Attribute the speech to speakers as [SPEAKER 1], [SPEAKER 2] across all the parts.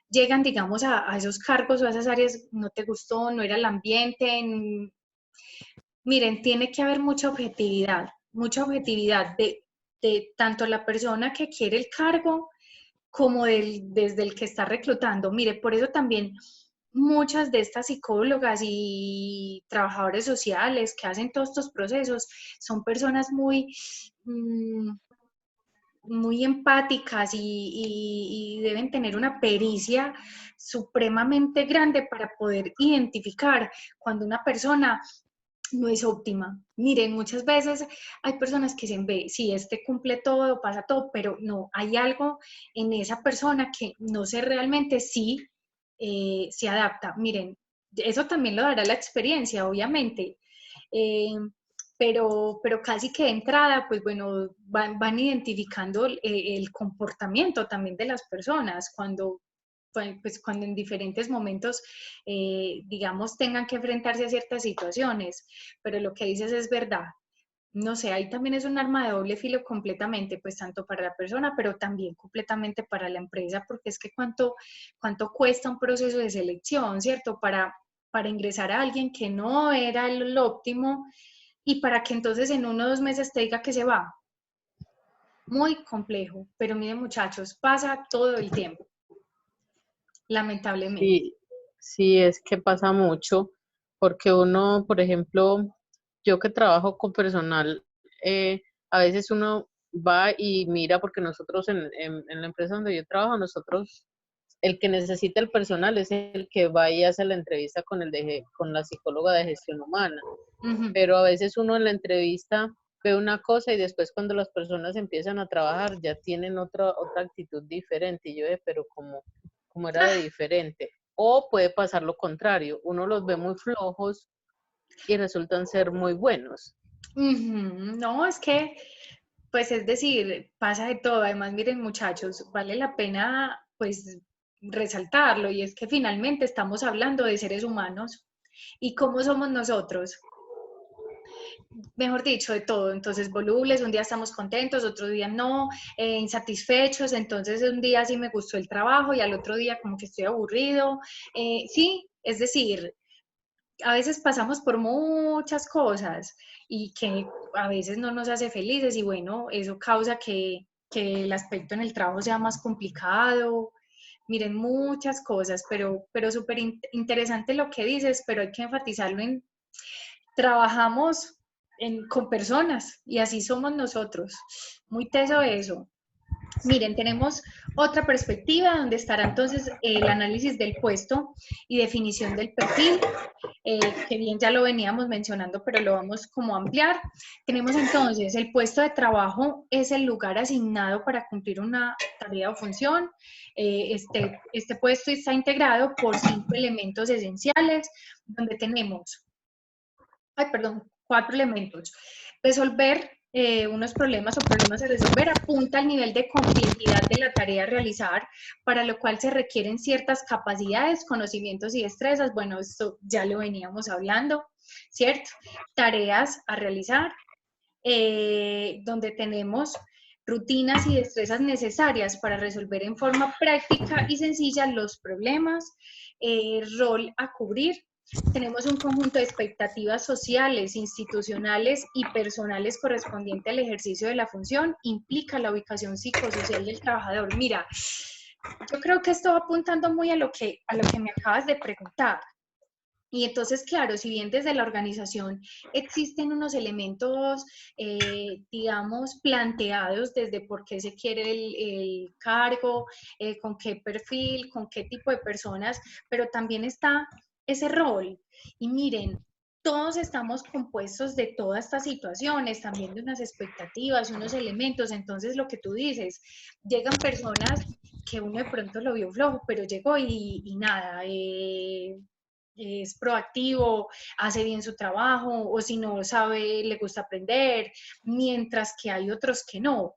[SPEAKER 1] llegan, digamos, a esos cargos o a esas áreas, no te gustó, no era el ambiente. Miren, tiene que haber mucha objetividad de tanto la persona que quiere el cargo como desde el que está reclutando. Mire, por eso también muchas de estas psicólogas y trabajadores sociales que hacen todos estos procesos son personas mm, muy empáticas y deben tener una pericia supremamente grande para poder identificar cuando una persona no es óptima. Miren, muchas veces hay personas que dicen, ve, si este cumple todo, pasa todo, pero no, hay algo en esa persona que no sé realmente si se adapta. Miren, eso también lo dará la experiencia, obviamente, eh, pero casi que de entrada, pues bueno, van identificando el comportamiento también de las personas pues cuando en diferentes momentos, digamos, tengan que enfrentarse a ciertas situaciones, pero lo que dices es verdad. No sé, ahí también es un arma de doble filo completamente, pues tanto para la persona, pero también completamente para la empresa, porque es que cuánto cuesta un proceso de selección, ¿cierto? Para ingresar a alguien que no era lo óptimo y para que entonces en 1 o 2 meses te diga que se va. Muy complejo, pero miren muchachos, pasa todo el tiempo, lamentablemente.
[SPEAKER 2] Sí, sí, es que pasa mucho, porque uno, por ejemplo, yo que trabajo con personal, a veces uno va y mira, porque nosotros en la empresa donde yo trabajo, nosotros, el que necesita el personal es el que va y hace la entrevista con con la psicóloga de gestión humana,
[SPEAKER 1] Ujú.
[SPEAKER 2] pero a veces uno en la entrevista ve una cosa y después cuando las personas empiezan a trabajar ya tienen otra actitud diferente, y yo, pero como era de diferente. O puede pasar lo contrario, uno los ve muy flojos y resultan ser muy buenos.
[SPEAKER 1] Ujú. No, es que, pues es decir, pasa de todo. Además, miren muchachos, vale la pena pues resaltarlo y es que finalmente estamos hablando de seres humanos y cómo somos nosotros, mejor dicho, de todo. Entonces, volubles, un día estamos contentos, otro día no, insatisfechos, entonces un día sí me gustó el trabajo y al otro día como que estoy aburrido. Sí, es decir, a veces pasamos por muchas cosas y que a veces no nos hace felices y bueno, eso causa que el aspecto en el trabajo sea más complicado. Miren, muchas cosas, pero súper interesante lo que dices, pero hay que enfatizarlo en, trabajamos con personas y así somos nosotros. Muy teso eso. Miren, tenemos otra perspectiva donde estará entonces el análisis del puesto y definición del perfil, que bien ya lo veníamos mencionando, pero lo vamos como a ampliar. Tenemos entonces el puesto de trabajo es el lugar asignado para cumplir una tarea o función. Este puesto está integrado por 5 elementos esenciales, donde tenemos, ay, perdón, 4 elementos. Resolver unos problemas o problemas a resolver apunta al nivel de complejidad de la tarea a realizar, para lo cual se requieren ciertas capacidades, conocimientos y destrezas. Bueno, esto ya lo veníamos hablando, ¿cierto? Tareas a realizar, donde tenemos rutinas y destrezas necesarias para resolver en forma práctica y sencilla los problemas, rol a cubrir. Tenemos un conjunto de expectativas sociales, institucionales y personales correspondiente al ejercicio de la función, implica la ubicación psicosocial del trabajador. Mira, yo creo que esto va apuntando muy a lo que me acabas de preguntar. Y entonces, claro, si bien desde la organización existen unos elementos, digamos, planteados desde por qué se quiere el cargo, con qué perfil, con qué tipo de personas, pero también está ese rol. Y miren, todos estamos compuestos de todas estas situaciones, también de unas expectativas, unos elementos. Entonces, lo que tú dices, llegan personas que uno de pronto lo vio flojo, pero llegó y nada, es proactivo, hace bien su trabajo, o si no sabe, le gusta aprender, mientras que hay otros que no.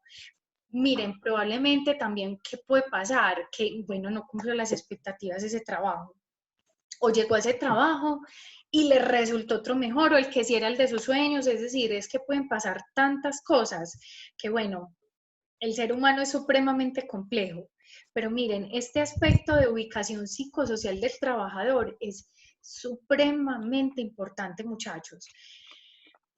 [SPEAKER 1] Miren, probablemente también, ¿qué puede pasar? Que, bueno, no cumplió las expectativas de ese trabajo, o llegó a ese trabajo y le resultó otro mejor, o el que sí era el de sus sueños. Es decir, es que pueden pasar tantas cosas que, bueno, el ser humano es supremamente complejo, Pero miren, este aspecto de ubicación psicosocial del trabajador es supremamente importante, muchachos,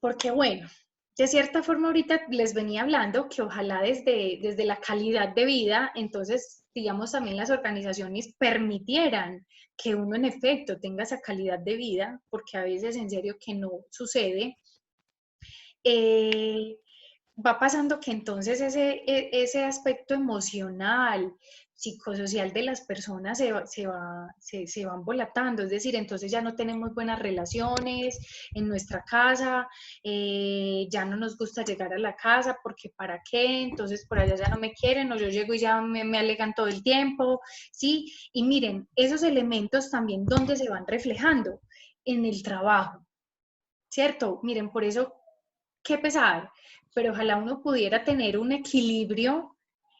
[SPEAKER 1] porque bueno, de cierta forma ahorita les venía hablando que ojalá desde la calidad de vida, entonces, digamos, también las organizaciones permitieran que uno en efecto tenga esa calidad de vida, porque a veces en serio que no sucede. Eh, Va pasando que entonces ese aspecto emocional, psicosocial de las personas se van volatando, es decir, entonces ya no tenemos buenas relaciones en nuestra casa, ya no nos gusta llegar a la casa porque para qué, entonces por allá ya no me quieren o yo llego y ya me alegan todo el tiempo, ¿sí? Y miren, esos elementos también, ¿dónde se van reflejando? En el trabajo, ¿cierto? Miren, por eso qué pesar, pero ojalá uno pudiera tener un equilibrio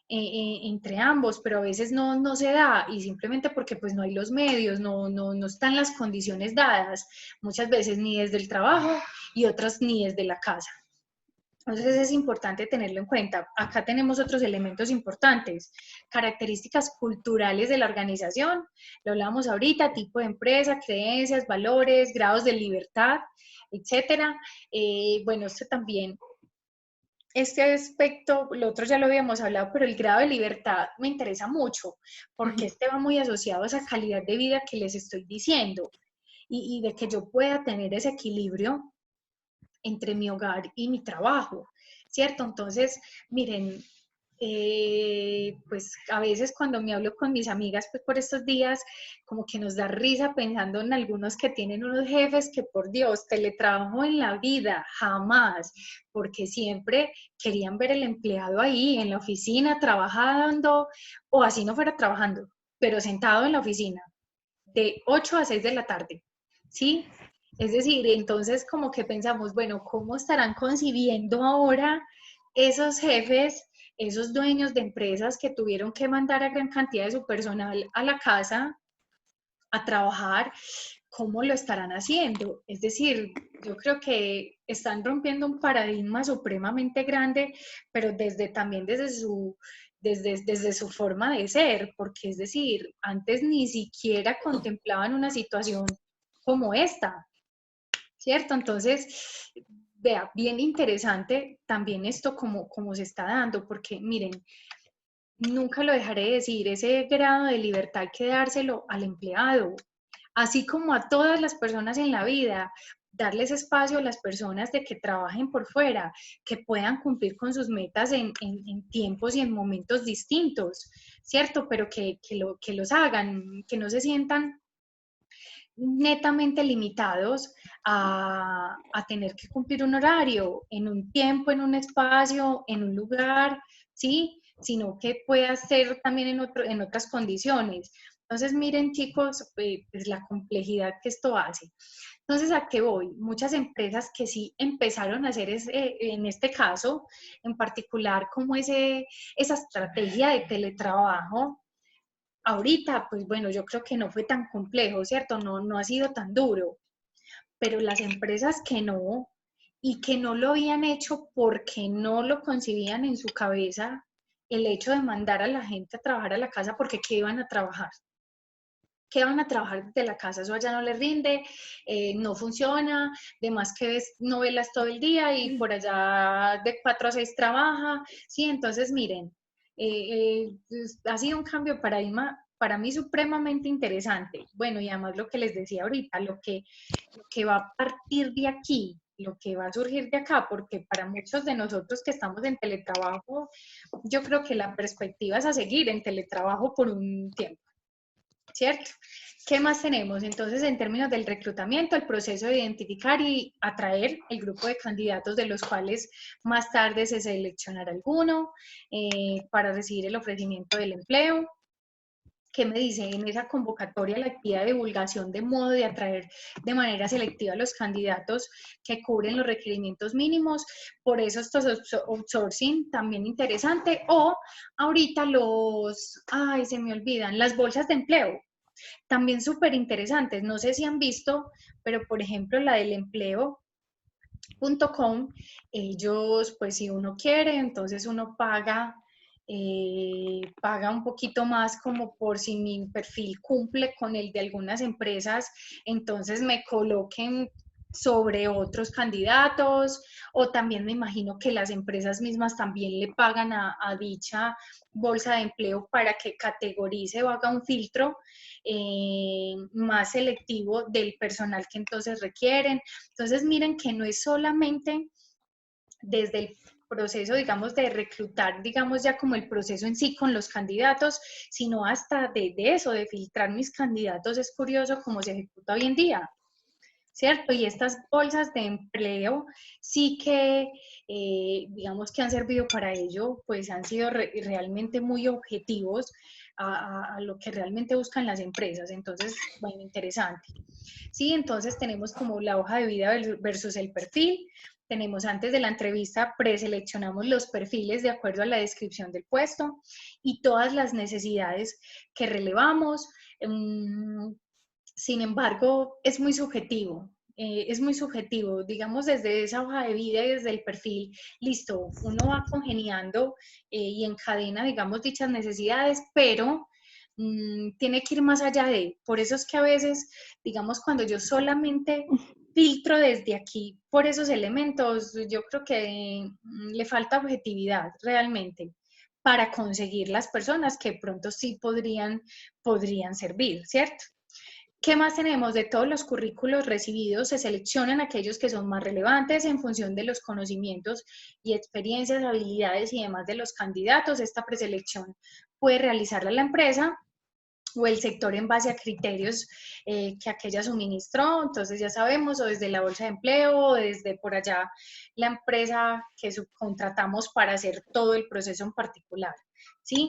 [SPEAKER 1] entre ambos, pero a veces no se da y simplemente porque pues no hay los medios, no están las condiciones dadas, muchas veces ni desde el trabajo y otras ni desde la casa. Entonces es importante tenerlo en cuenta. Acá tenemos otros elementos importantes, características culturales de la organización, lo hablamos ahorita, tipo de empresa, creencias, valores, grados de libertad, etcétera. Bueno, esto también, este aspecto, lo otro ya lo habíamos hablado, pero el grado de libertad me interesa mucho, porque este va muy asociado a esa calidad de vida que les estoy diciendo y de que yo pueda tener ese equilibrio entre mi hogar y mi trabajo, ¿cierto? Entonces, miren, pues a veces cuando me hablo con mis amigas, pues por estos días, como que nos da risa pensando en algunos que tienen unos jefes que por Dios, teletrabajo en la vida, jamás, porque siempre querían ver el empleado ahí en la oficina trabajando, o así no fuera trabajando, pero sentado en la oficina, de 8 a 6 de la tarde, ¿sí? Es decir, entonces como que pensamos, bueno, ¿cómo estarán concibiendo ahora esos jefes, esos dueños de empresas que tuvieron que mandar a gran cantidad de su personal a la casa a trabajar? ¿Cómo lo estarán haciendo? Es decir, yo creo que están rompiendo un paradigma supremamente grande, pero también desde su forma de ser, porque es decir, antes ni siquiera contemplaban una situación como esta, ¿cierto? Entonces, vea, bien interesante también esto como se está dando, porque miren, nunca lo dejaré de decir, ese grado de libertad hay que dárselo al empleado, así como a todas las personas en la vida, darles espacio a las personas de que trabajen por fuera, que puedan cumplir con sus metas en tiempos y en momentos distintos, ¿cierto? Pero que los hagan, que no se sientan netamente limitados a tener que cumplir un horario, en un tiempo, en un espacio, en un lugar, ¿sí? Sino que pueda ser también en otras condiciones. Entonces, miren chicos, pues la complejidad que esto hace. Entonces, ¿a qué voy? Muchas empresas que sí empezaron a hacer, en este caso, en particular, como esa estrategia de teletrabajo, ahorita, pues bueno, yo creo que no fue tan complejo, ¿cierto? No ha sido tan duro, pero las empresas que no y que no lo habían hecho porque no lo concibían en su cabeza, el hecho de mandar a la gente a trabajar a la casa porque ¿qué iban a trabajar? ¿Qué van a trabajar desde la casa? Eso allá no les rinde, no funciona, de más que ves novelas todo el día y por allá de 4 a 6 trabaja, ¿sí? Entonces, miren, ha sido un cambio de paradigma para mí supremamente interesante. Bueno, y además lo que les decía ahorita, lo que va a partir de aquí, lo que va a surgir de acá, porque para muchos de nosotros que estamos en teletrabajo, yo creo que la perspectiva es a seguir en teletrabajo por un tiempo. ¿Cierto? ¿Qué más tenemos? Entonces, en términos del reclutamiento, el proceso de identificar y atraer el grupo de candidatos de los cuales más tarde se seleccionará alguno para recibir el ofrecimiento del empleo. ¿Qué me dice? En esa convocatoria la actividad de divulgación de modo de atraer de manera selectiva a los candidatos que cubren los requerimientos mínimos, por eso estos outsourcing también interesante, o ahorita ay, se me olvidan, las bolsas de empleo, también súper interesantes, no sé si han visto, pero por ejemplo la del empleo.com, ellos pues si uno quiere, entonces uno paga paga un poquito más como por si mi perfil cumple con el de algunas empresas, entonces me coloquen sobre otros candidatos, o también me imagino que las empresas mismas también le pagan a dicha bolsa de empleo para que categorice o haga un filtro más selectivo del personal que entonces requieren. Entonces miren que no es solamente desde el proceso, digamos, de reclutar, digamos, ya como el proceso en sí con los candidatos, sino hasta de eso, de filtrar mis candidatos. Es curioso cómo se ejecuta hoy en día, ¿cierto? Y estas bolsas de empleo sí que, digamos que han servido para ello, pues han sido realmente muy objetivos a lo que realmente buscan las empresas. Entonces, bueno, interesante. Sí, entonces tenemos como la hoja de vida versus el perfil. Tenemos antes de la entrevista, preseleccionamos los perfiles de acuerdo a la descripción del puesto y todas las necesidades que relevamos. Sin embargo, es muy subjetivo, digamos, desde esa hoja de vida y desde el perfil, listo, uno va congeniando y encadena, digamos, dichas necesidades, pero tiene que ir más allá por eso es que a veces, digamos, cuando yo solamente filtro desde aquí por esos elementos, yo creo que le falta objetividad realmente para conseguir las personas que pronto sí podrían servir, ¿cierto? ¿Qué más tenemos? De todos los currículos recibidos, se seleccionan aquellos que son más relevantes en función de los conocimientos y experiencias, habilidades y demás de los candidatos. Esta preselección puede realizarla la empresa o el sector en base a criterios que aquella suministró. Entonces ya sabemos, o desde la bolsa de empleo, o desde por allá la empresa que subcontratamos para hacer todo el proceso en particular, ¿sí?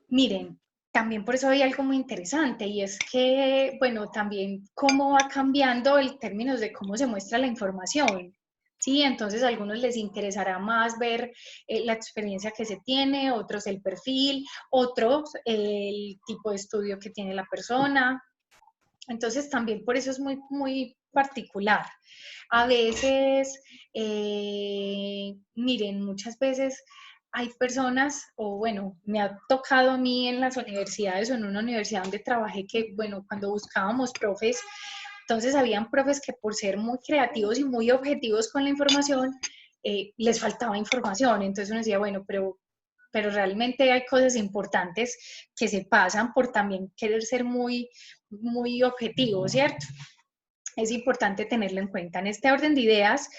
[SPEAKER 1] Miren, también por eso hay algo muy interesante y es que, bueno, también cómo va cambiando el términos de cómo se muestra la información. Sí, entonces a algunos les interesará más ver la experiencia que se tiene, otros el perfil, otros el tipo de estudio que tiene la persona. Entonces también por eso es muy, muy particular. A veces, miren, muchas veces hay personas, o bueno, me ha tocado a mí en las universidades o en una universidad donde trabajé que, bueno, cuando buscábamos profes, entonces habían profes que por ser muy creativos y muy objetivos con la información, les faltaba información. Entonces uno decía, bueno, pero realmente hay cosas importantes que se pasan por también querer ser muy, muy objetivo, ¿cierto? Es importante tenerlo en cuenta. En este orden de ideas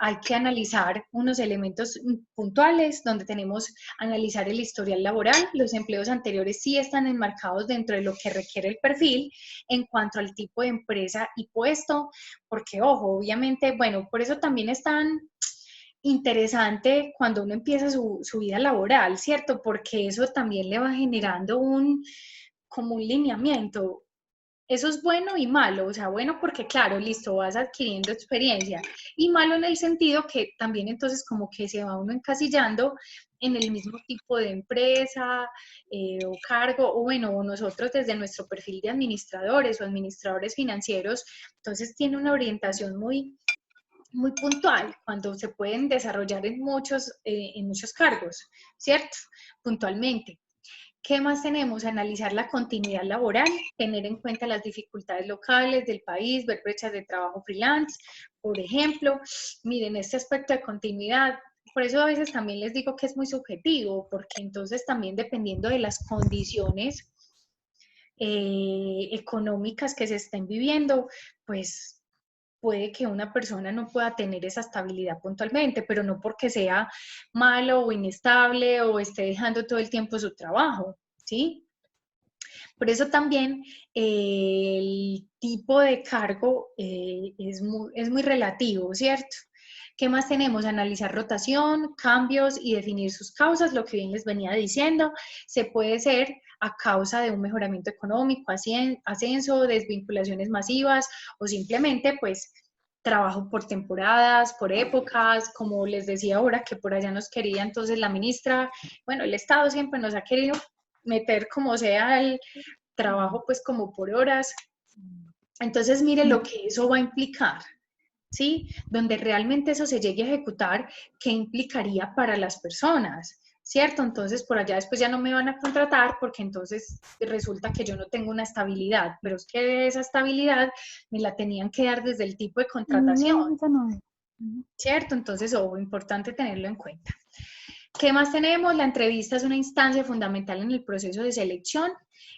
[SPEAKER 1] hay que analizar unos elementos puntuales donde tenemos analizar el historial laboral. Los empleos anteriores sí están enmarcados dentro de lo que requiere el perfil en cuanto al tipo de empresa y puesto, porque ojo, obviamente, bueno, por eso también es tan interesante cuando uno empieza su vida laboral, ¿cierto? Porque eso también le va generando como un lineamiento. Eso es bueno y malo, o sea, bueno porque claro, listo, vas adquiriendo experiencia y malo en el sentido que también entonces como que se va uno encasillando en el mismo tipo de empresa o cargo, o bueno, nosotros desde nuestro perfil de administradores o administradores financieros, entonces tiene una orientación muy puntual, cuando se pueden desarrollar en muchos cargos, ¿cierto? Puntualmente. ¿Qué más tenemos? Analizar la continuidad laboral, tener en cuenta las dificultades locales del país, ver brechas de trabajo freelance, por ejemplo. Miren, este aspecto de continuidad, por eso a veces también les digo que es muy subjetivo, porque entonces también dependiendo de las condiciones económicas que se estén viviendo, pues puede que una persona no pueda tener esa estabilidad puntualmente, pero no porque sea malo o inestable o esté dejando todo el tiempo su trabajo, ¿sí? Por eso también el tipo de cargo es muy relativo, ¿cierto? ¿Qué más tenemos? Analizar rotación, cambios y definir sus causas, lo que bien les venía diciendo. Se puede ser a causa de un mejoramiento económico, ascenso, desvinculaciones masivas o simplemente pues trabajo por temporadas, por épocas, como les decía ahora que por allá nos quería entonces la ministra, bueno, el Estado siempre nos ha querido meter como sea el trabajo pues como por horas. Entonces mire lo que eso va a implicar. ¿Sí? Donde realmente eso se llegue a ejecutar, ¿qué implicaría para las personas? ¿cierto? Entonces por allá después ya no me van a contratar porque entonces resulta que yo no tengo una estabilidad, pero es que esa estabilidad me la tenían que dar desde el tipo de contratación, ¿cierto? Entonces, importante tenerlo en cuenta. ¿Qué más tenemos? La entrevista es una instancia fundamental en el proceso de selección.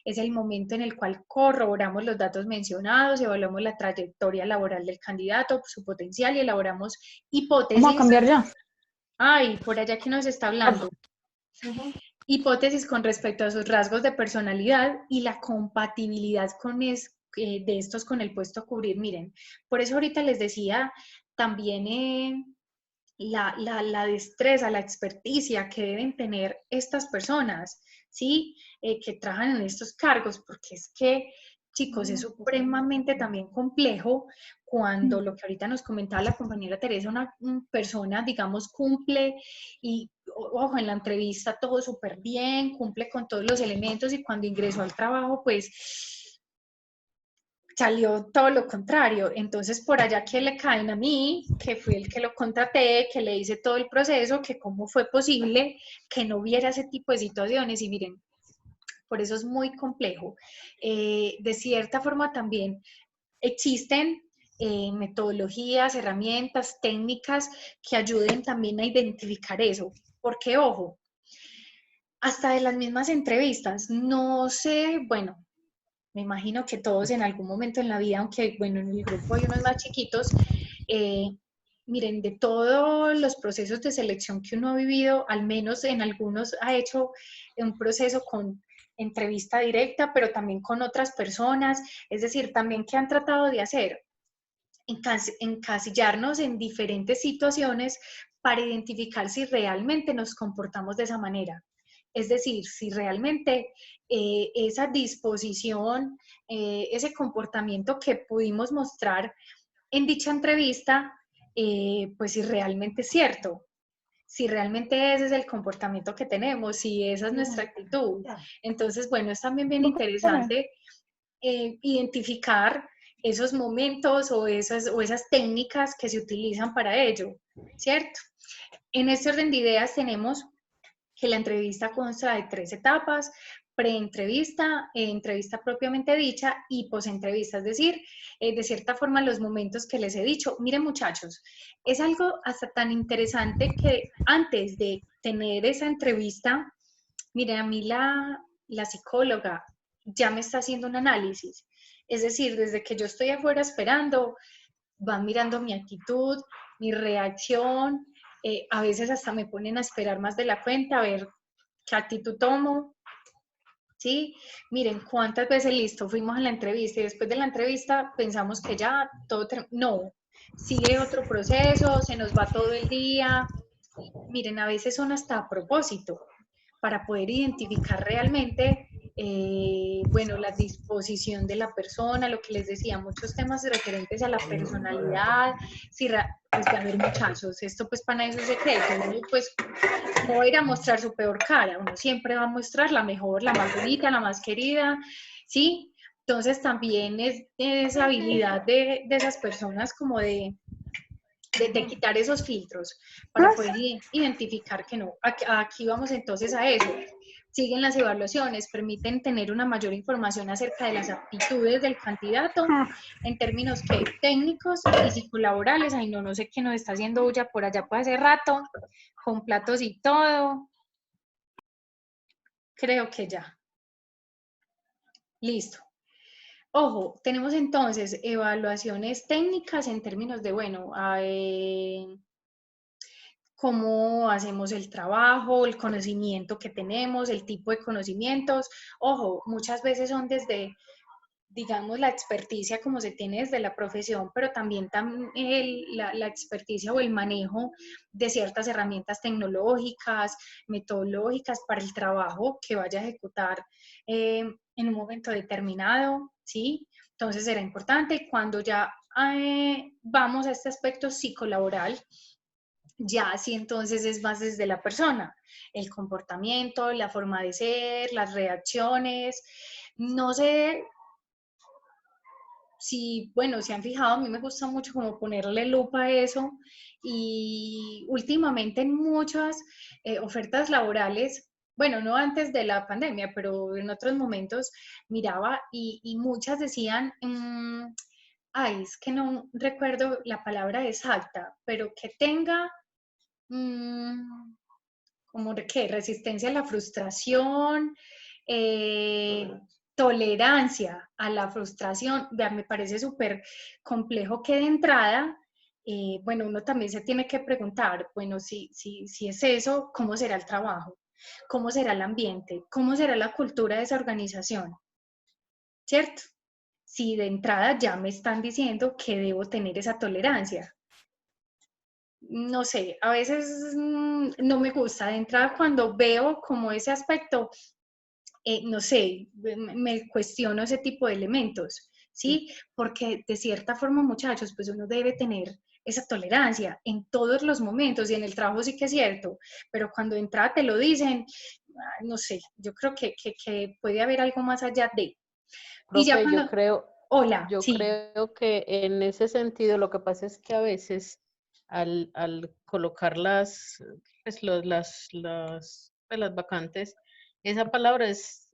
[SPEAKER 1] Es el momento en el cual corroboramos los datos mencionados, evaluamos la trayectoria laboral del candidato, su potencial y elaboramos hipótesis.
[SPEAKER 3] Vamos a cambiar ya.
[SPEAKER 1] Ay, por allá que nos está hablando. Hipótesis con respecto a sus rasgos de personalidad y la compatibilidad de estos con el puesto a cubrir. Miren, por eso ahorita les decía también la destreza, la experticia que deben tener estas personas, ¿sí? Que trabajan en estos cargos, porque es que, chicos, es supremamente también complejo cuando lo que ahorita nos comentaba la compañera Teresa, una persona, digamos, cumple y, ojo, en la entrevista todo súper bien, cumple con todos los elementos y cuando ingresó al trabajo, pues salió todo lo contrario. Entonces, por allá que le caen a mí, que fui el que lo contraté, que le hice todo el proceso, que cómo fue posible que no hubiera ese tipo de situaciones. Y miren, por eso es muy complejo. De cierta forma también existen metodologías, herramientas, técnicas que ayuden también a identificar eso. Porque, ojo, hasta de las mismas entrevistas, no sé, bueno, me imagino que todos en algún momento en la vida, aunque bueno, en el grupo hay unos más chiquitos, miren, de todos los procesos de selección que uno ha vivido, al menos en algunos ha hecho un proceso con entrevista directa, pero también con otras personas, es decir, también que han tratado de hacer, encasillarnos en diferentes situaciones para identificar si realmente nos comportamos de esa manera. Es decir, si realmente esa disposición, ese comportamiento que pudimos mostrar en dicha entrevista, pues si realmente es cierto, si realmente ese es el comportamiento que tenemos, si esa es nuestra actitud. Entonces, bueno, es también bien interesante identificar esos momentos o esas técnicas que se utilizan para ello, ¿cierto? En este orden de ideas tenemos que la entrevista consta de 3 etapas: pre-entrevista, entrevista propiamente dicha y post-entrevista, es decir, de cierta forma los momentos que les he dicho. Miren muchachos, es algo hasta tan interesante que antes de tener esa entrevista, miren, a mí la psicóloga ya me está haciendo un análisis, es decir, desde que yo estoy afuera esperando, van mirando mi actitud, mi reacción, a veces hasta me ponen a esperar más de la cuenta, a ver qué actitud tomo, ¿sí? Miren, cuántas veces listo, fuimos a la entrevista y después de la entrevista pensamos que ya todo, no, sigue otro proceso, se nos va todo el día. Miren, a veces son hasta a propósito, para poder identificar realmente, bueno, la disposición de la persona, lo que les decía, muchos temas referentes a la personalidad, si pues a ver muchachos, esto pues para nadie es un secreto, uno pues no va a ir a mostrar su peor cara, uno siempre va a mostrar la mejor, la más bonita, la más querida, ¿sí? Entonces también es esa habilidad de esas personas como de quitar esos filtros para poder identificar que no. Aquí vamos entonces a eso. Siguen las evaluaciones, permiten tener una mayor información acerca de las aptitudes del candidato en términos que técnicos y psicolaborales. Ay, no sé qué nos está haciendo bulla por allá por hace rato, con platos y todo. Creo que ya. Listo. Ojo, tenemos entonces evaluaciones técnicas en términos de, bueno, cómo hacemos el trabajo, el conocimiento que tenemos, el tipo de conocimientos. Ojo, muchas veces son desde, digamos, la experticia como se tiene desde la profesión, pero también la experticia o el manejo de ciertas herramientas tecnológicas, metodológicas para el trabajo que vaya a ejecutar en un momento determinado, ¿sí? Entonces será importante cuando ya vamos a este aspecto psicolaboral. Ya sí, entonces es más desde la persona, el comportamiento, la forma de ser, las reacciones. No sé si, bueno, se han fijado, a mí me gusta mucho como ponerle lupa a eso y últimamente en muchas ofertas laborales, bueno, no antes de la pandemia, pero en otros momentos miraba y muchas decían, ay, es que no recuerdo la palabra exacta, pero que tenga mm, como de qué, resistencia a la frustración, eh, tolerancia a la frustración. Vea, me parece súper complejo que de entrada, bueno, uno también se tiene que preguntar, bueno, si es eso, ¿cómo será el trabajo? ¿Cómo será el ambiente? ¿Cómo será la cultura de esa organización? ¿Cierto? Si de entrada ya me están diciendo que debo tener esa tolerancia. No sé, a veces no me gusta de entrada cuando veo como ese aspecto, no sé, me cuestiono ese tipo de elementos, ¿sí? Porque de cierta forma, muchachos, pues uno debe tener esa tolerancia en todos los momentos y en el trabajo sí que es cierto, pero cuando de entrada te lo dicen, no sé, yo creo que puede haber algo más allá de. Y ya
[SPEAKER 2] Profe,
[SPEAKER 1] cuando, hola,
[SPEAKER 2] yo
[SPEAKER 1] sí,
[SPEAKER 2] creo que en ese sentido lo que pasa es que a veces al colocar pues, pues, las vacantes, esa palabra es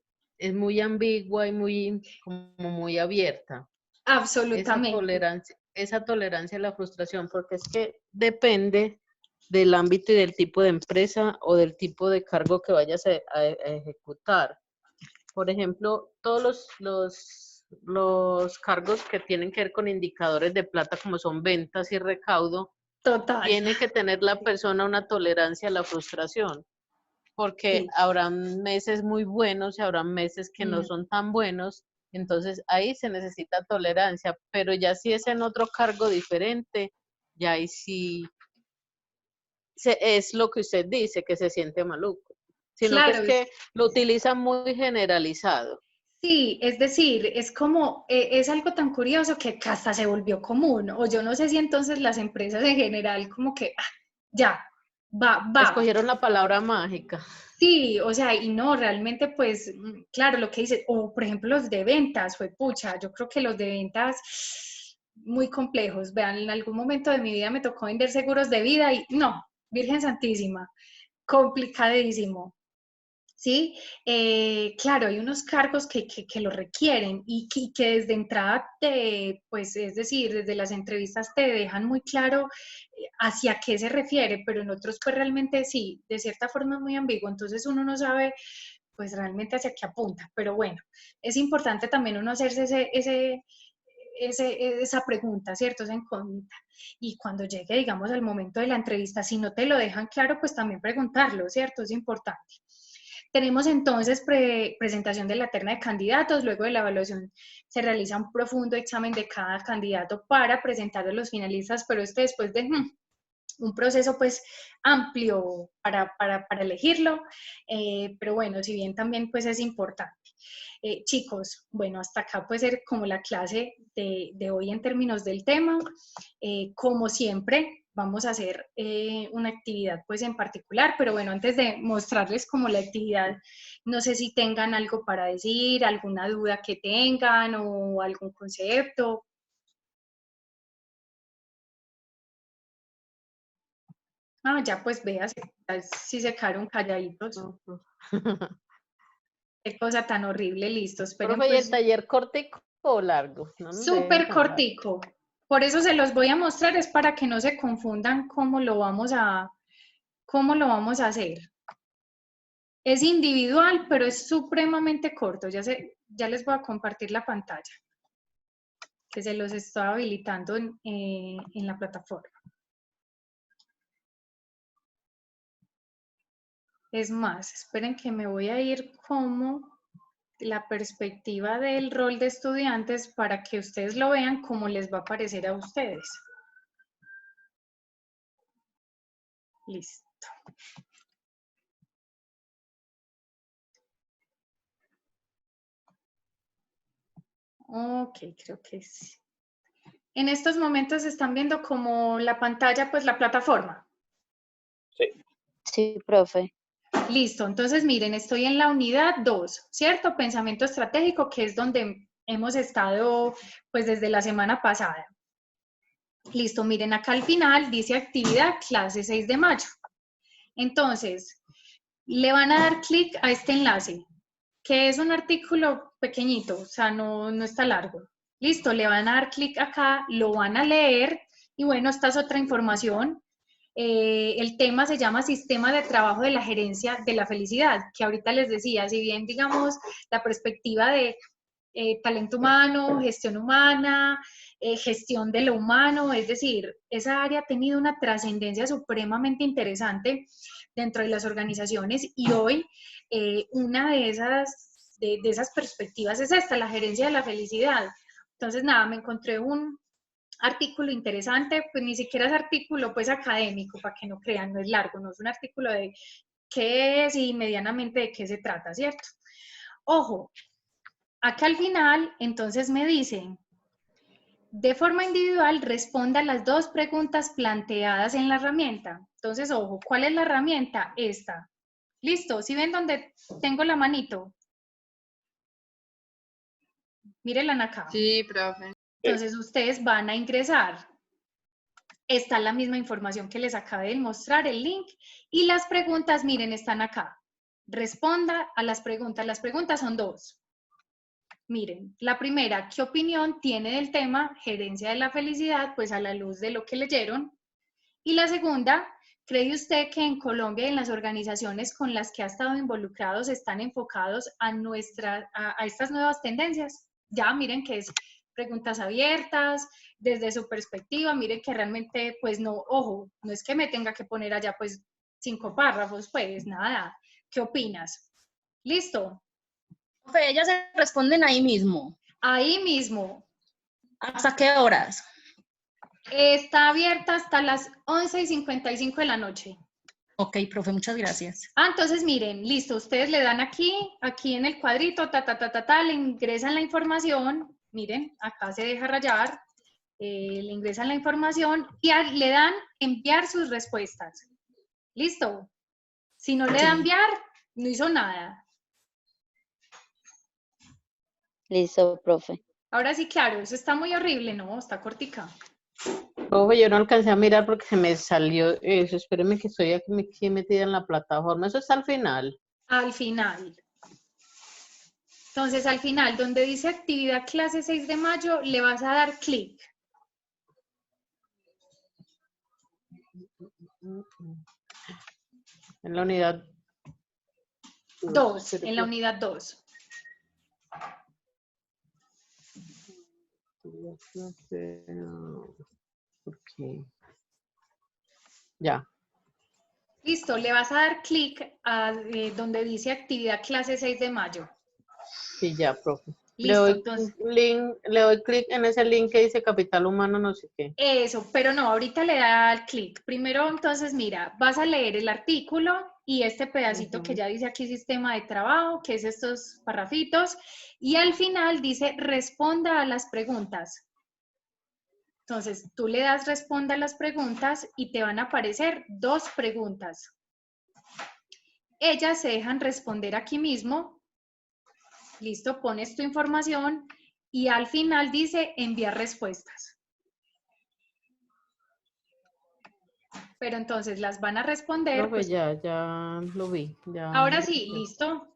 [SPEAKER 2] muy ambigua y como muy abierta.
[SPEAKER 1] absolutamente.
[SPEAKER 2] Esa tolerancia a la frustración, porque es que depende del ámbito y del tipo de empresa o del tipo de cargo que vayas a ejecutar. Por ejemplo, todos los cargos que tienen que ver con indicadores de plata, como son ventas y recaudo,
[SPEAKER 1] Total.
[SPEAKER 2] tiene que tener la persona una tolerancia a la frustración, porque
[SPEAKER 1] Sí.
[SPEAKER 2] habrán meses muy buenos y habrán meses que no
[SPEAKER 1] Mm.
[SPEAKER 2] son tan buenos, entonces ahí se necesita tolerancia, pero ya si es en otro cargo diferente, ya ahí sí es lo que usted dice, que se siente maluco, sino que es
[SPEAKER 1] Claro,
[SPEAKER 2] que lo utiliza muy generalizado.
[SPEAKER 1] sí, es decir, es como, es algo tan curioso que hasta se volvió común, o yo no sé si entonces las empresas en general como que, ya, va.
[SPEAKER 2] Escogieron la palabra mágica.
[SPEAKER 1] Sí, o sea, y no, realmente pues, claro, lo que dice, o por ejemplo los de ventas, fue pucha, yo creo que los de ventas muy complejos, vean, en algún momento de mi vida me tocó vender seguros de vida y no, Virgen Santísima, complicadísimo. ¿Sí? Claro, hay unos cargos que lo requieren y que desde entrada, pues es decir, desde las entrevistas te dejan muy claro hacia qué se refiere, pero en otros pues realmente sí, de cierta forma es muy ambiguo, entonces uno no sabe pues realmente hacia qué apunta, pero bueno, es importante también uno hacerse esa pregunta, ¿cierto? Esa incógnita. Y cuando llegue, digamos, al momento de la entrevista, si no te lo dejan claro, pues también preguntarlo, ¿cierto? Es importante. Tenemos entonces presentación de la terna de candidatos, luego de la evaluación se realiza un profundo examen de cada candidato para presentar a los finalistas, pero después de un proceso pues amplio para elegirlo, pero bueno, si bien también pues es importante. Chicos, bueno, hasta acá puede ser como la clase de hoy en términos del tema. Como siempre, vamos a hacer una actividad pues en particular, pero bueno, antes de mostrarles como la actividad, no sé si tengan algo para decir, alguna duda que tengan o algún concepto. Ah, ya pues veas si se quedaron calladitos.
[SPEAKER 2] No, no.
[SPEAKER 1] Qué cosa tan horrible, listo. Esperen
[SPEAKER 2] Profe, ¿y el
[SPEAKER 1] pues
[SPEAKER 2] taller cortico o largo? No nos dejen
[SPEAKER 1] súper
[SPEAKER 2] tan largo.
[SPEAKER 1] cortico. Por eso se los voy a mostrar, es para que no se confundan cómo lo vamos a hacer. Es individual, pero es supremamente corto. Ya les voy a compartir la pantalla, que se los estoy habilitando en la plataforma. Es más, esperen que me voy a ir como la perspectiva del rol de estudiantes para que ustedes lo vean como les va a parecer a ustedes. Listo. Ok, creo que sí. En estos momentos están viendo como la pantalla, pues la plataforma.
[SPEAKER 3] Sí.
[SPEAKER 4] Sí, profe.
[SPEAKER 1] Listo, entonces miren, estoy en la unidad 2, ¿cierto? Pensamiento estratégico, que es donde hemos estado pues desde la semana pasada. Listo, miren acá al final dice actividad clase 6 de mayo. Entonces, le van a dar clic a este enlace, que es un artículo pequeñito, o sea, no está largo. Listo, le van a dar clic acá, lo van a leer y bueno, esta es otra información. El tema se llama Sistema de Trabajo de la Gerencia de la Felicidad, que ahorita les decía, si bien digamos la perspectiva de talento humano, gestión humana, gestión de lo humano, es decir, esa área ha tenido una trascendencia supremamente interesante dentro de las organizaciones y hoy una de esas perspectivas es esta, la gerencia de la felicidad. Entonces, nada, me encontré un artículo interesante, pues ni siquiera es artículo pues académico, para que no crean, no es largo, no es un artículo de qué es y medianamente de qué se trata, ¿cierto? Ojo, acá al final, entonces me dicen, de forma individual, responda a las 2 preguntas planteadas en la herramienta. Entonces, ojo, ¿cuál es la herramienta? Esta. Listo, ¿sí ven dónde tengo la manito? Mírenla acá.
[SPEAKER 3] Sí, profe.
[SPEAKER 1] Entonces, ustedes van a ingresar. Está la misma información que les acabé de mostrar, el link. Y las preguntas, miren, están acá. Responda a las preguntas. Las preguntas son 2. Miren, la primera, ¿qué opinión tiene del tema gerencia de la felicidad? Pues a la luz de lo que leyeron. Y la segunda, ¿cree usted que en Colombia y en las organizaciones con las que ha estado involucrados están enfocados a estas nuevas tendencias? Ya, miren que es preguntas abiertas, desde su perspectiva, miren que realmente, pues no, ojo, no es que me tenga que poner allá pues 5 párrafos, pues nada. ¿Qué opinas? ¿Listo?
[SPEAKER 4] Profe, ellas se responden ahí mismo.
[SPEAKER 1] Ahí mismo.
[SPEAKER 4] ¿Hasta qué horas?
[SPEAKER 1] Está abierta hasta las 11:55 de la noche.
[SPEAKER 4] Ok, profe, muchas gracias.
[SPEAKER 1] Entonces miren, listo, ustedes le dan aquí en el cuadrito, le ingresan la información, miren, acá se deja rayar, le ingresan la información y le dan enviar sus respuestas. ¿Listo? Si no le da enviar, no hizo nada.
[SPEAKER 5] Listo, profe.
[SPEAKER 1] Ahora sí, claro, eso está muy horrible, ¿no? Está cortica.
[SPEAKER 2] Profe, yo no alcancé a mirar porque se me salió eso. Espéreme que estoy aquí metida en la plataforma. Eso está al final.
[SPEAKER 1] Al final. Entonces, al final, donde dice actividad clase 6 de mayo, le vas a dar clic.
[SPEAKER 2] En la unidad
[SPEAKER 1] 2, en la unidad 2.
[SPEAKER 2] Okay. Ya.
[SPEAKER 1] Listo, le vas a dar clic a donde dice actividad clase 6 de mayo.
[SPEAKER 2] Sí, ya, profe.
[SPEAKER 1] Listo, entonces.
[SPEAKER 2] Le doy clic en ese link que dice capital humano, no sé qué.
[SPEAKER 1] Eso, pero no, ahorita le da el clic. Primero, entonces, mira, vas a leer el artículo y este pedacito que ya dice aquí sistema de trabajo, que es estos parrafitos, y al final dice responda a las preguntas. Entonces, tú le das responda a las preguntas y te van a aparecer 2 preguntas. Ellas se dejan responder aquí mismo. Listo, pones tu información y al final dice enviar respuestas. Pero entonces las van a responder.
[SPEAKER 2] Profe,
[SPEAKER 1] Pues,
[SPEAKER 2] ya lo vi. Ya.
[SPEAKER 1] ahora sí, listo.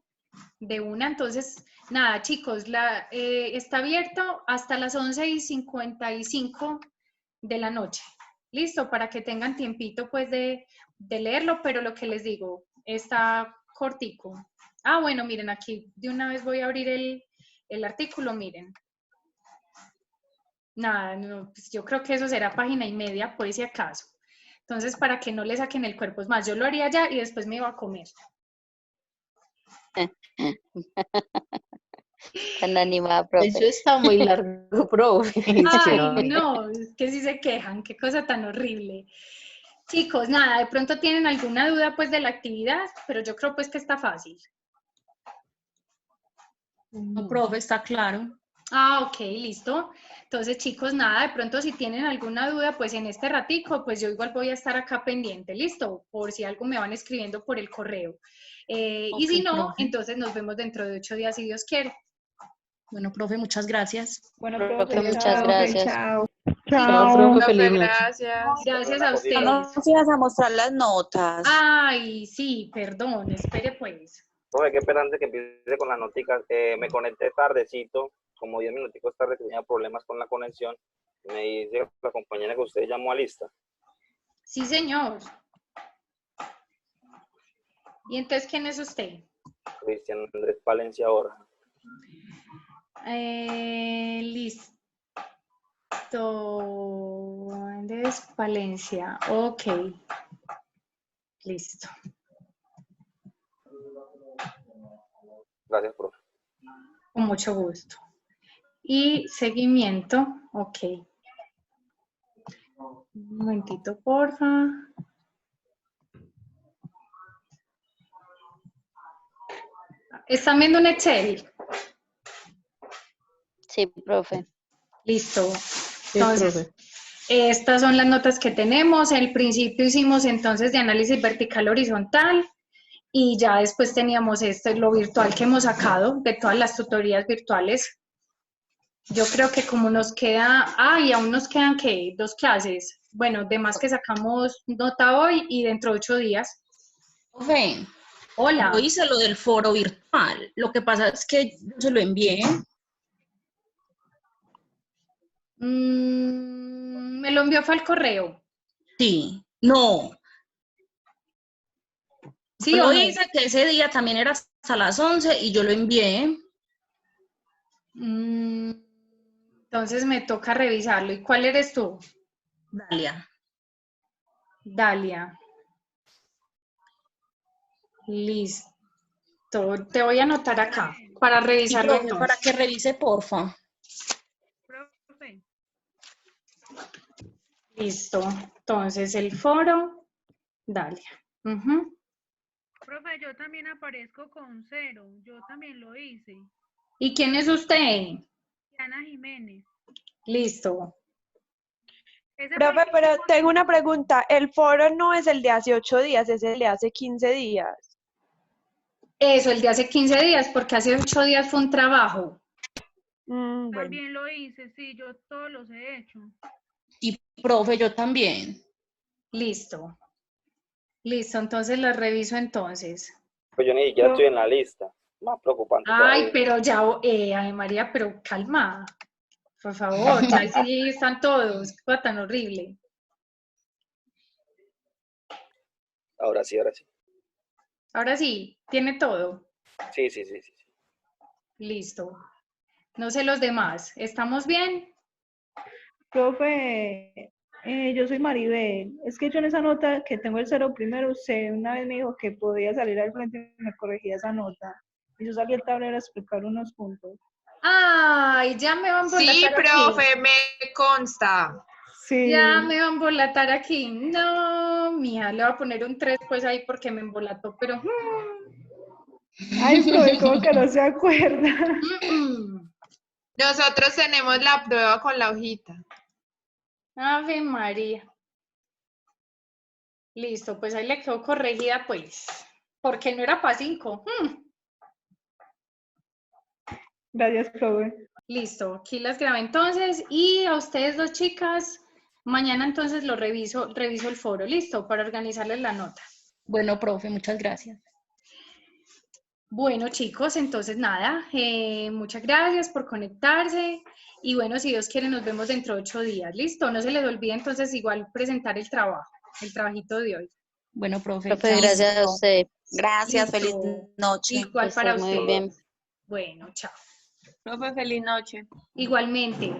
[SPEAKER 1] De una, entonces, nada, chicos, está abierto hasta las 11:55 de la noche. Listo, para que tengan tiempito pues de leerlo, pero lo que les digo, está cortico. Ah, bueno, miren, aquí de una vez voy a abrir el artículo, miren. Nada, no, pues yo creo que eso será página y media, por si acaso. Entonces, para que no le saquen el cuerpo, es más, yo lo haría ya y después me iba a comer.
[SPEAKER 5] Tan animada, profe.
[SPEAKER 2] Eso está muy largo, profe.
[SPEAKER 1] Ay, no, es que sí se quejan, qué cosa tan horrible. Chicos, nada, de pronto tienen alguna duda pues de la actividad, pero yo creo pues que está fácil.
[SPEAKER 4] No, profe, está claro.
[SPEAKER 1] Ah, ok, listo. Entonces, chicos, nada, de pronto si tienen alguna duda, pues en este ratico, pues yo igual voy a estar acá pendiente, listo, por si algo me van escribiendo por el correo. Y si no,
[SPEAKER 4] profe.
[SPEAKER 1] entonces nos vemos dentro de 8 días si Dios quiere.
[SPEAKER 4] Bueno, profe, muchas gracias.
[SPEAKER 3] Bueno,
[SPEAKER 5] Profe,
[SPEAKER 3] profe,
[SPEAKER 5] muchas
[SPEAKER 3] chao.
[SPEAKER 5] gracias.
[SPEAKER 3] Chao.
[SPEAKER 2] Chao, profe,
[SPEAKER 6] Profe,
[SPEAKER 2] feliz noche.
[SPEAKER 6] gracias.
[SPEAKER 1] Gracias a
[SPEAKER 7] No
[SPEAKER 1] ustedes.
[SPEAKER 7] nos ibas a mostrar las notas.
[SPEAKER 1] Ay, sí, perdón, espere pues.
[SPEAKER 8] Profe, qué pena antes que empiece con las noticas. Me conecté tardecito, como 10 minuticos tarde, que tenía problemas con la conexión. Me dice la compañera que usted llamó a lista.
[SPEAKER 1] Sí, señor. ¿Y entonces quién es usted?
[SPEAKER 8] Cristian Andrés Palencia ahora.
[SPEAKER 1] Listo. Andrés Palencia. Ok. Listo.
[SPEAKER 8] Gracias, profe.
[SPEAKER 1] Con mucho gusto. Y seguimiento. Ok. Un momentito, porfa. ¿Están viendo un Excel?
[SPEAKER 5] Sí, profe.
[SPEAKER 1] Listo.
[SPEAKER 2] Sí,
[SPEAKER 1] Entonces,
[SPEAKER 2] profe.
[SPEAKER 1] estas son las notas que tenemos. Al principio hicimos entonces de análisis vertical horizontal y ya después teníamos lo virtual que hemos sacado de todas las tutorías virtuales. Yo creo que como nos queda, y aún nos quedan, ¿qué? 2 clases. Bueno, de más que sacamos nota hoy y dentro de 8 días.
[SPEAKER 4] Profe,
[SPEAKER 1] Hola.
[SPEAKER 4] yo hice lo del foro virtual. Lo que pasa es que yo se lo envié.
[SPEAKER 1] Me lo envió fue al correo.
[SPEAKER 4] Sí. No.
[SPEAKER 1] ¿Sí
[SPEAKER 4] Yo
[SPEAKER 1] o
[SPEAKER 4] lo
[SPEAKER 1] no?
[SPEAKER 4] hice que ese día también era hasta las 11 y yo lo envié.
[SPEAKER 1] Entonces me toca revisarlo. ¿Y cuál eres tú?
[SPEAKER 4] Dalia.
[SPEAKER 1] Dalia. Listo. Te voy a anotar acá para
[SPEAKER 4] Y
[SPEAKER 1] revisarlo
[SPEAKER 4] profe, para
[SPEAKER 1] entonces.
[SPEAKER 4] que revise, porfa.
[SPEAKER 3] Profe,
[SPEAKER 1] Listo. Entonces el foro, Dalia. Ujú.
[SPEAKER 3] profe, yo también aparezco con 0. Yo también lo hice.
[SPEAKER 1] ¿Y quién es usted?
[SPEAKER 3] Diana Jiménez.
[SPEAKER 1] Listo.
[SPEAKER 3] Ese
[SPEAKER 9] Profe,
[SPEAKER 3] fue el
[SPEAKER 9] pero
[SPEAKER 3] que-
[SPEAKER 9] tengo una pregunta. El foro no es el de hace 8 días, es el de hace 15 días.
[SPEAKER 1] Eso, el de hace 15 días, porque hace 8 días fue un trabajo.
[SPEAKER 9] Bueno.
[SPEAKER 3] También lo hice, sí, yo todos los he hecho.
[SPEAKER 4] Y profe, yo también.
[SPEAKER 1] Listo. Listo, entonces la reviso entonces.
[SPEAKER 8] Pues yo ni siquiera estoy en la lista. Más preocupante
[SPEAKER 1] Ay,
[SPEAKER 8] todavía.
[SPEAKER 1] pero ya, Ay María, pero calma. Por favor, ya sí están todos. Qué cosa tan horrible.
[SPEAKER 8] Ahora sí, ahora sí.
[SPEAKER 1] Ahora sí, tiene todo.
[SPEAKER 8] Sí.
[SPEAKER 1] Listo. No sé los demás. ¿Estamos bien?
[SPEAKER 3] Profe, yo soy Maribel. Es que yo en esa nota que tengo el 0 primero, usted una vez me dijo que podía salir al frente y me corregía esa nota. Y yo salí al tablero a explicar unos puntos.
[SPEAKER 1] Ay, ya me van a
[SPEAKER 6] Sí,
[SPEAKER 1] volatar aquí.
[SPEAKER 6] profe, me consta.
[SPEAKER 3] Sí.
[SPEAKER 1] Ya me van a embolatar aquí. No, mija, le voy a poner un 3 pues ahí porque me embolató, pero...
[SPEAKER 3] Ay, profe, ¿cómo que no se acuerda?
[SPEAKER 6] Nosotros tenemos la prueba con la hojita.
[SPEAKER 1] Ave María. Listo, pues ahí le quedó corregida, pues. Porque no era para 5.
[SPEAKER 3] Gracias, profe.
[SPEAKER 1] Listo, aquí las grabé entonces. Y a ustedes 2 chicas, mañana entonces lo reviso el foro, listo, para organizarles la nota.
[SPEAKER 4] Bueno, profe, muchas gracias.
[SPEAKER 1] Bueno, chicos, entonces nada, muchas gracias por conectarse. Y bueno, si Dios quiere, nos vemos dentro de 8 días. Listo, no se les olvide entonces igual presentar el trabajito de hoy.
[SPEAKER 4] Bueno, profe.
[SPEAKER 5] Profe,
[SPEAKER 4] chao.
[SPEAKER 5] gracias a usted.
[SPEAKER 7] Gracias, feliz
[SPEAKER 1] Listo.
[SPEAKER 7] noche.
[SPEAKER 1] Igual
[SPEAKER 5] Que
[SPEAKER 1] para
[SPEAKER 5] esté muy
[SPEAKER 1] ustedes.
[SPEAKER 5] bien.
[SPEAKER 1] Bueno, chao.
[SPEAKER 6] Profe, feliz noche.
[SPEAKER 1] Igualmente.